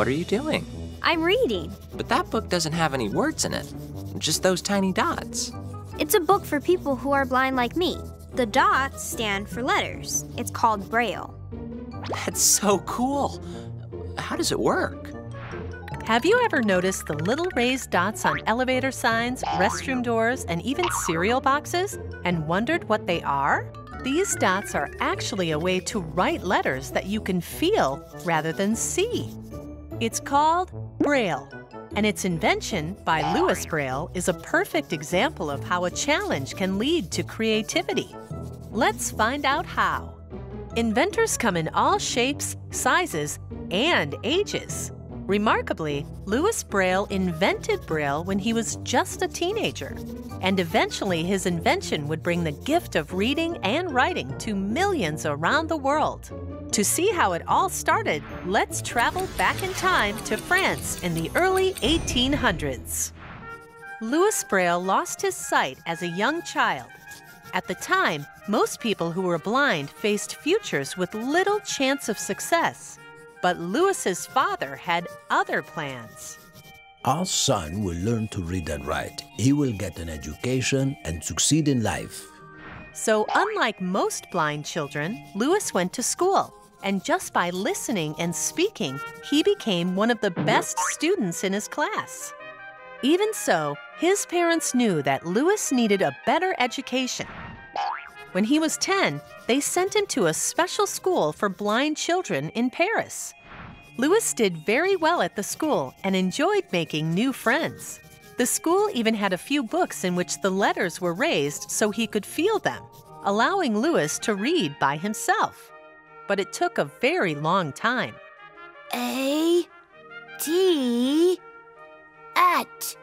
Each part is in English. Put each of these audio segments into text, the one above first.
What are you doing? I'm reading. But that book doesn't have any words in it, just those tiny dots. It's a book for people who are blind like me. The dots stand for letters. It's called Braille. That's so cool. How does it work? Have you ever noticed the little raised dots on elevator signs, restroom doors, and even cereal boxes, and wondered what they are? These dots are actually a way to write letters that you can feel rather than see. It's called Braille, and its invention by Louis Braille is a perfect example of how a challenge can lead to creativity. Let's find out how. Inventors come in all shapes, sizes, and ages. Remarkably, Louis Braille invented Braille when he was just a teenager, and eventually his invention would bring the gift of reading and writing to millions around the world. To see how it all started, let's travel back in time to France in the early 1800s. Louis Braille lost his sight as a young child. At the time, most people who were blind faced futures with little chance of success. But Louis's father had other plans. Our son will learn to read and write. He will get an education and succeed in life. So unlike most blind children, Louis went to school. And just by listening and speaking, he became one of the best students in his class. Even so, his parents knew that Louis needed a better education. When he was 10, they sent him to a special school for blind children in Paris. Louis did very well at the school and enjoyed making new friends. The school even had a few books in which the letters were raised so he could feel them, allowing Louis to read by himself. But it took a very long time. A, D, at.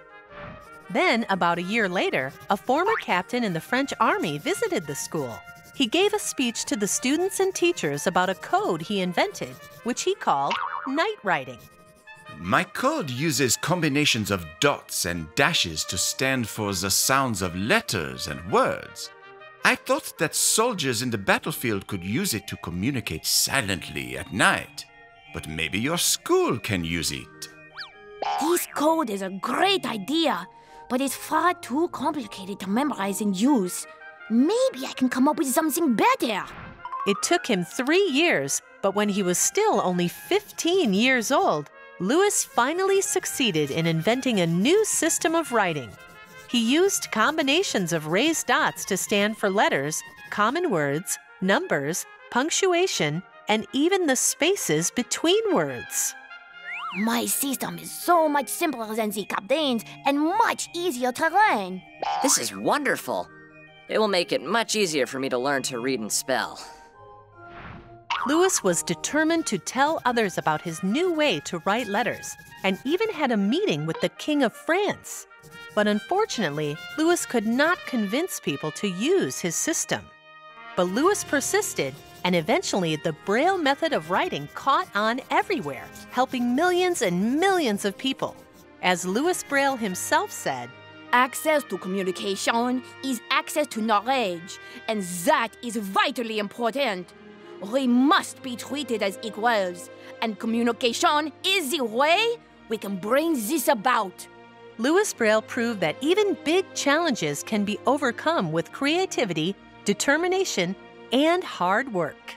Then, about a year later, a former captain in the French army visited the school. He gave a speech to the students and teachers about a code he invented, which he called night writing. My code uses combinations of dots and dashes to stand for the sounds of letters and words. I thought that soldiers in the battlefield could use it to communicate silently at night. But maybe your school can use it. This code is a great idea, but it's far too complicated to memorize and use. Maybe I can come up with something better. It took him 3 years, but when he was still only 15 years old, Louis finally succeeded in inventing a new system of writing. He used combinations of raised dots to stand for letters, common words, numbers, punctuation, and even the spaces between words. My system is so much simpler than the captain's and much easier to learn. This is wonderful. It will make it much easier for me to learn to read and spell. Louis was determined to tell others about his new way to write letters, and even had a meeting with the King of France. But unfortunately, Louis could not convince people to use his system. But Louis persisted, and eventually the Braille method of writing caught on everywhere, helping millions and millions of people. As Louis Braille himself said, Access to communication is access to knowledge, and that is vitally important. We must be treated as equals, and communication is the way we can bring this about. Louis Braille proved that even big challenges can be overcome with creativity, determination, and hard work.